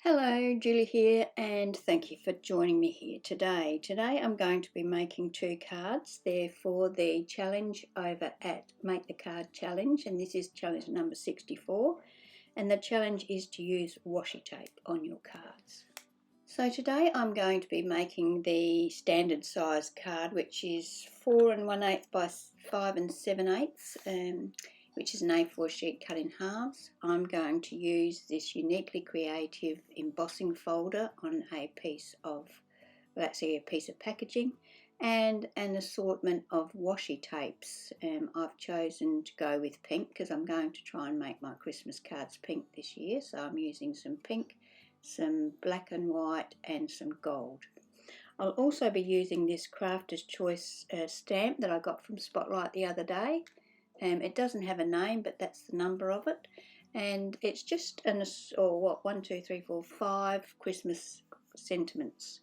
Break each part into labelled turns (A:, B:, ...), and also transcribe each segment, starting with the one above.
A: Hello, Julie here, and thank you for joining me here today. Today I'm going to be making two cards. They're for the challenge over at Make the Card Challenge, and this is challenge number 64. And the challenge is to use washi tape on your cards. So today I'm going to be making the standard size card, which is 4 1/8 by 5 7/8, which is an A4 sheet cut in halves. I'm going to use this uniquely creative embossing folder on a piece of, well, actually a piece of packaging, and an assortment of washi tapes. I've chosen to go with pink because I'm going to try and make my Christmas cards pink this year, so I'm using some pink, some black and white, and some gold. I'll also be using this Crafter's Choice stamp that I got from Spotlight the other day. It doesn't have a name, but that's the number of it, and it's just one, two, three, four, 5 Christmas sentiments.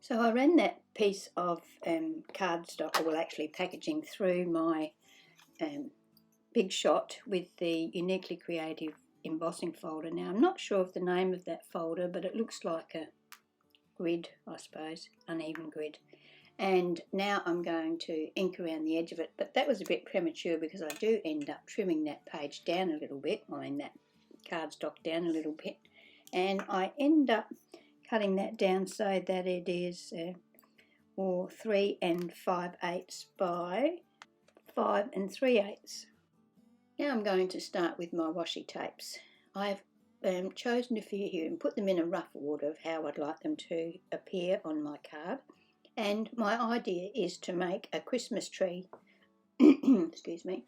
A: So I ran that piece of cardstock, or well, actually packaging, through my Big Shot with the uniquely creative embossing folder. Now I'm not sure of the name of that folder, but it looks like a grid, I suppose, uneven grid. And now I'm going to ink around the edge of it, but that was a bit premature because I do end up trimming that page down a little bit, that cardstock down a little bit, and I end up cutting that down so that it is 3 5/8 by 5 3/8. Now I'm going to start with my washi tapes. I've chosen a few here and put them in a rough order of how I'd like them to appear on my card. And my idea is to make a Christmas tree excuse me,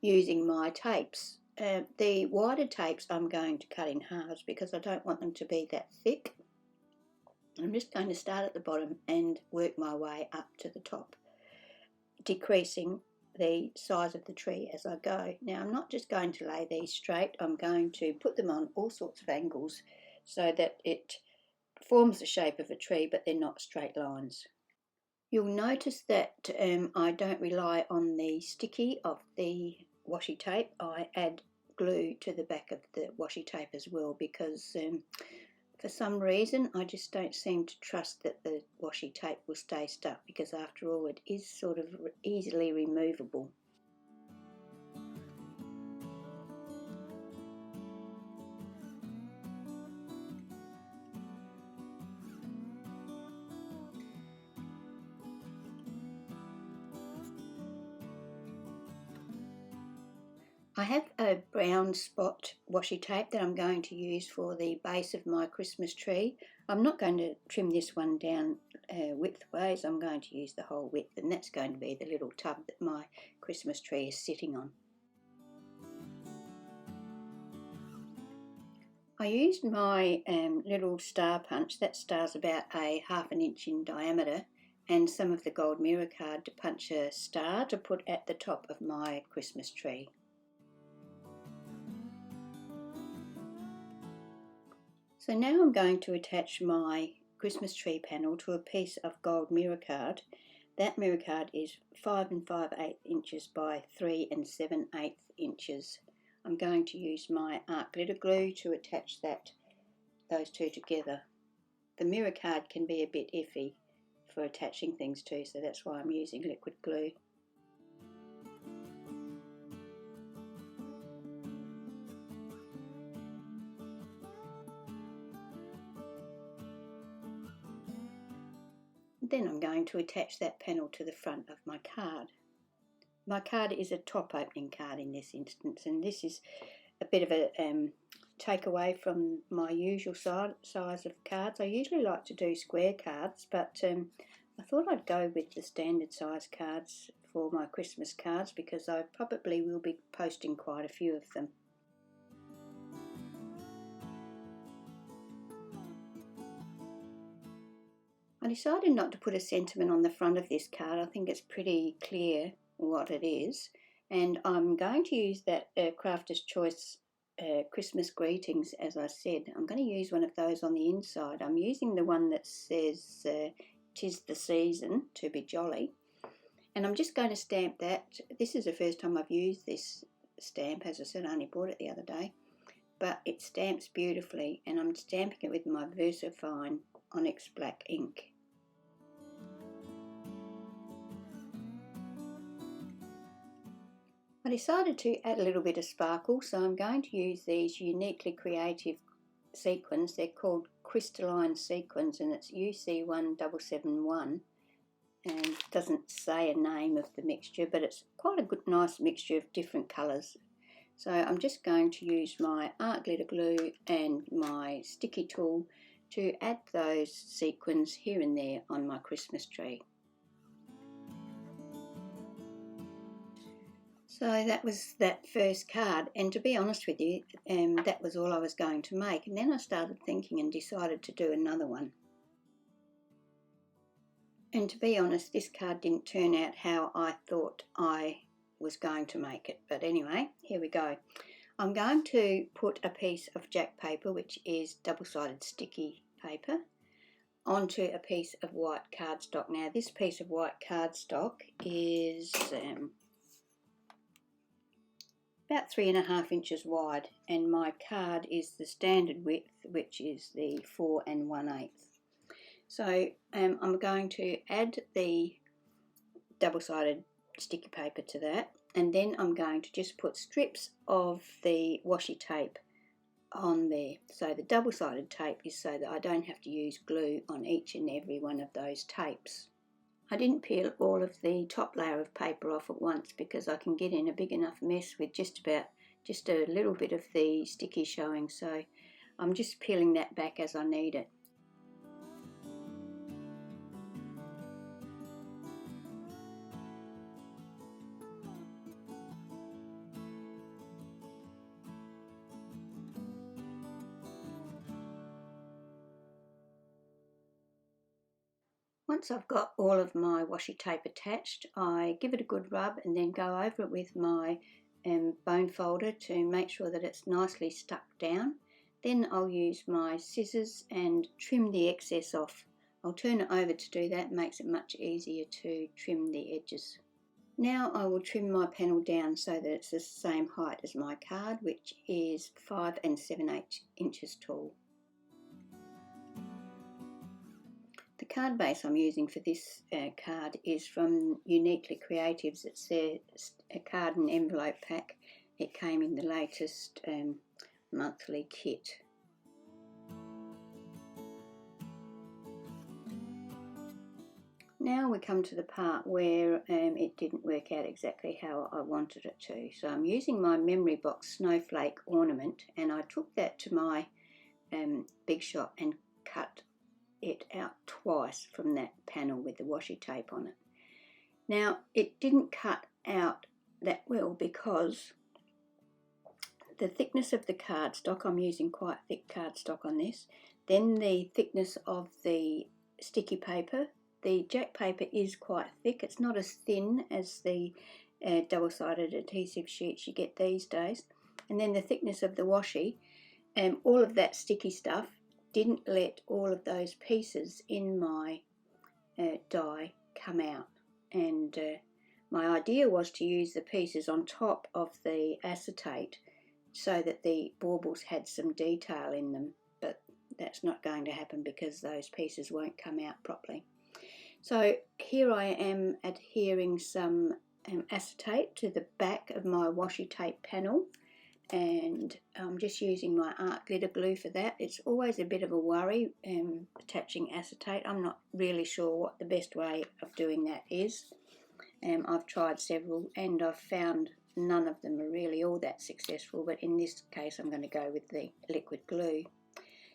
A: using my tapes. The wider tapes I'm going to cut in halves because I don't want them to be that thick. I'm just going to start at the bottom and work my way up to the top, decreasing the size of the tree as I go. Now I'm not just going to lay these straight, I'm going to put them on all sorts of angles so that it forms the shape of a tree, but they're not straight lines. You'll notice that I don't rely on the sticky of the washi tape. I add glue to the back of the washi tape as well because for some reason I just don't seem to trust that the washi tape will stay stuck, because after all it is sort of easily removable. I have a brown spot washi tape that I'm going to use for the base of my Christmas tree. I'm not going to trim this one down widthways, I'm going to use the whole width, and that's going to be the little tub that my Christmas tree is sitting on. I used my little star punch. That star's about a 1/2 inch in diameter, and some of the gold mirror card to punch a star to put at the top of my Christmas tree. So now I'm going to attach my Christmas tree panel to a piece of gold mirror card. That mirror card is 5 5/8 inches by 3 7/8 inches. I'm going to use my art glitter glue to attach those two together. The mirror card can be a bit iffy for attaching things to, so that's why I'm using liquid glue. Then I'm going to attach that panel to the front of my card. My card is a top opening card in this instance, and this is a bit of a takeaway from my usual size of cards. I usually like to do square cards, but I thought I'd go with the standard size cards for my Christmas cards because I probably will be posting quite a few of them. I decided not to put a sentiment on the front of this card. I think it's pretty clear what it is, and I'm going to use that Crafter's Choice Christmas greetings. As I said, I'm going to use one of those on the inside. I'm using the one that says 'tis the season to be jolly, and I'm just going to stamp that. This is the first time I've used this stamp. As I said, I only bought it the other day, but it stamps beautifully, and I'm stamping it with my Versafine Onyx black ink. I decided to add a little bit of sparkle, so I'm going to use these uniquely creative sequins. They're called crystalline sequins, and it's UC1771, and it doesn't say a name of the mixture, but it's quite a good nice mixture of different colours. So I'm just going to use my art glitter glue and my sticky tool to add those sequins here and there on my Christmas tree. So that was that first card, and to be honest with you, that was all I was going to make. And then I started thinking and decided to do another one. And to be honest, this card didn't turn out how I thought I was going to make it. But anyway, here we go. I'm going to put a piece of jack paper, which is double-sided sticky paper, onto a piece of white cardstock. Now this piece of white cardstock is about 3.5 inches wide, and my card is the standard width, which is the 4 1/8. So I'm going to add the double-sided sticky paper to that, and then I'm going to just put strips of the washi tape on there. So the double-sided tape is so that I don't have to use glue on each and every one of those tapes. I didn't peel all of the top layer of paper off at once because I can get in a big enough mess with just a little bit of the sticky showing, so I'm just peeling that back as I need it. Once I've got all of my washi tape attached, I give it a good rub and then go over it with my bone folder to make sure that it's nicely stuck down. Then I'll use my scissors and trim the excess off. I'll turn it over to do that. It makes it much easier to trim the edges. Now I will trim my panel down so that it's the same height as my card, which is 5 7/8 inches tall. The card base I'm using for this card is from Uniquely Creatives. It's a card and envelope pack. It came in the latest monthly kit. Now we come to the part where it didn't work out exactly how I wanted it to. So I'm using my memory box snowflake ornament, and I took that to my Big Shot and cut it out twice from that panel with the washi tape on it. Now it didn't cut out that well because the thickness of the cardstock, I'm using quite thick cardstock on this, then the thickness of the sticky paper. The jack paper is quite thick, it's not as thin as the double-sided adhesive sheets you get these days, and then the thickness of the washi, all of that sticky stuff didn't let all of those pieces in my die come out, and my idea was to use the pieces on top of the acetate so that the baubles had some detail in them, but that's not going to happen because those pieces won't come out properly. So here I am adhering some acetate to the back of my washi tape panel, and I'm just using my art glitter glue for that. It's always a bit of a worry attaching acetate. I'm not really sure what the best way of doing that is. I've tried several and I've found none of them are really all that successful, but in this case I'm going to go with the liquid glue.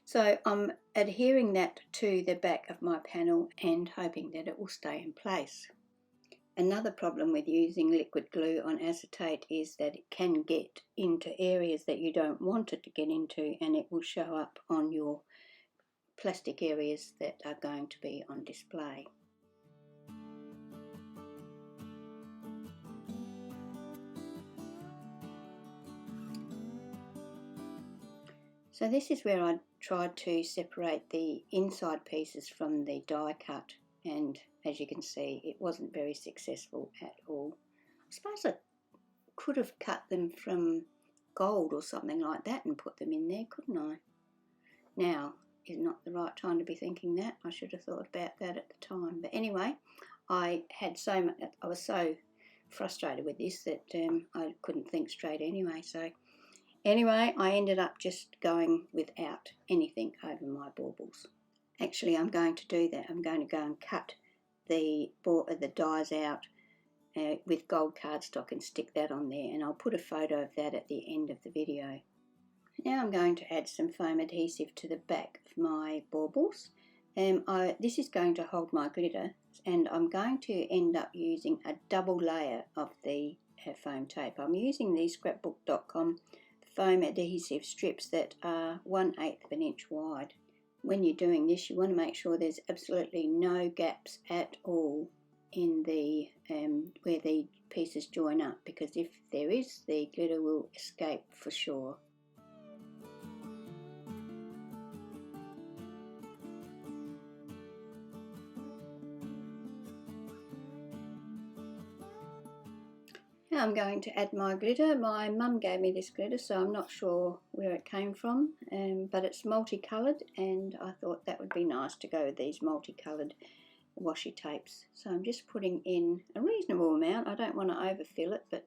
A: So I'm adhering that to the back of my panel and hoping that it will stay in place. Another problem with using liquid glue on acetate is that it can get into areas that you don't want it to get into, and it will show up on your plastic areas that are going to be on display. So this is where I tried to separate the inside pieces from the die cut, and as you can see it wasn't very successful at all. I suppose I could have cut them from gold or something like that and put them in there, couldn't I? Now is not the right time to be thinking that. I should have thought about that at the time. But anyway, I was so frustrated with this that I couldn't think straight anyway. So anyway, I ended up just going without anything over my baubles. Actually, I'm going to do that. I'm going to go and cut the dies out with gold cardstock and stick that on there, and I'll put a photo of that at the end of the video. Now I'm going to add some foam adhesive to the back of my baubles. This is going to hold my glitter, and I'm going to end up using a double layer of the foam tape. I'm using these scrapbook.com foam adhesive strips that are 1/8 of an inch wide. When you're doing this, you want to make sure there's absolutely no gaps at all in the where the pieces join up, because if there is, the glitter will escape for sure. Now I'm going to add my glitter. My mum gave me this glitter, so I'm not sure where it came from, but it's multicoloured, and I thought that would be nice to go with these multicoloured washi tapes. So I'm just putting in a reasonable amount. I don't want to overfill it, but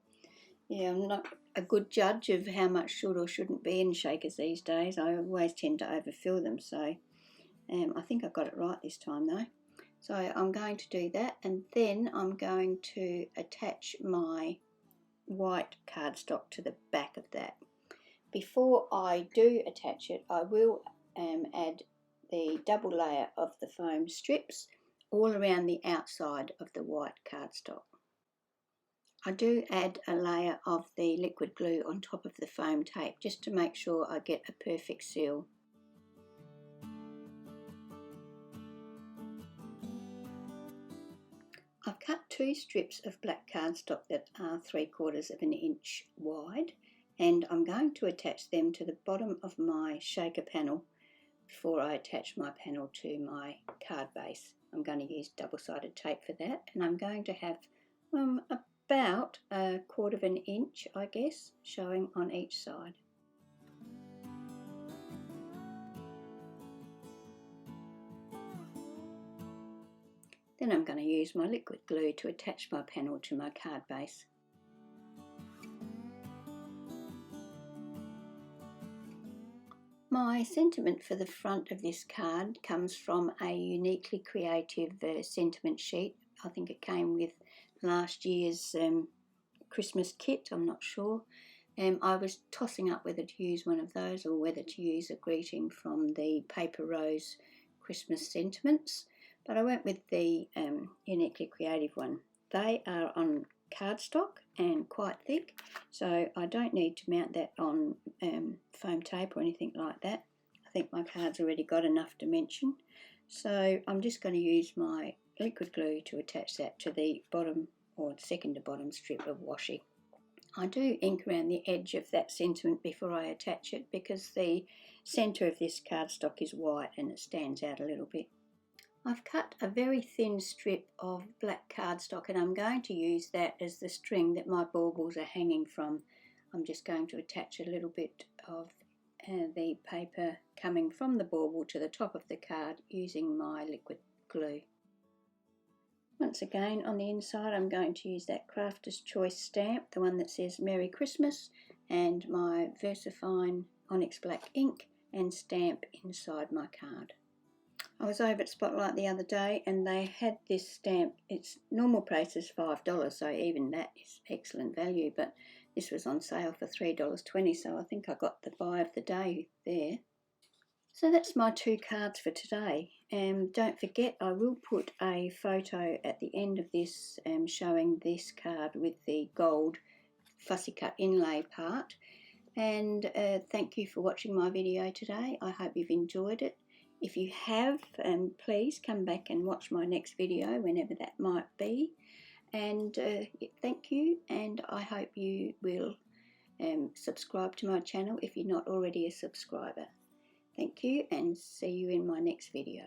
A: yeah, I'm not a good judge of how much should or shouldn't be in shakers these days. I always tend to overfill them, so I think I got it right this time though. So I'm going to do that, and then I'm going to attach my white cardstock to the back of that. Before I do attach it, I will add the double layer of the foam strips all around the outside of the white cardstock. I do add a layer of the liquid glue on top of the foam tape just to make sure I get a perfect seal. I've cut 2 strips of black cardstock that are 3/4 of an inch wide, and I'm going to attach them to the bottom of my shaker panel before I attach my panel to my card base. I'm going to use double-sided tape for that, and I'm going to have about 1/4 of an inch, I guess, showing on each side. Then I'm going to use my liquid glue to attach my panel to my card base. My sentiment for the front of this card comes from a uniquely creative sentiment sheet. I think it came with last year's Christmas kit, I'm not sure. I was tossing up whether to use one of those or whether to use a greeting from the Paper Rose Christmas sentiments, but I went with the uniquely creative one. They are on cardstock and quite thick, so I don't need to mount that on foam tape or anything like that. I think my card's already got enough dimension, so I'm just going to use my liquid glue to attach that to the bottom or second to bottom strip of washi. I do ink around the edge of that sentiment before I attach it, because the centre of this cardstock is white and it stands out a little bit. I've cut a very thin strip of black cardstock, and I'm going to use that as the string that my baubles are hanging from. I'm just going to attach a little bit of the paper coming from the bauble to the top of the card using my liquid glue. Once again, on the inside I'm going to use that Crafter's Choice stamp, the one that says Merry Christmas, and my Versafine Onyx black ink, and stamp inside my card. I was over at Spotlight the other day and they had this stamp. Its normal price is $5, so even that is excellent value, but this was on sale for $3.20, so I think I got the buy of the day there. So that's my 2 cards for today. Don't forget, I will put a photo at the end of this showing this card with the gold fussy cut inlay part. And thank you for watching my video today. I hope you've enjoyed it. If you have, please come back and watch my next video, whenever that might be. And thank you, and I hope you will subscribe to my channel if you're not already a subscriber. Thank you, and see you in my next video.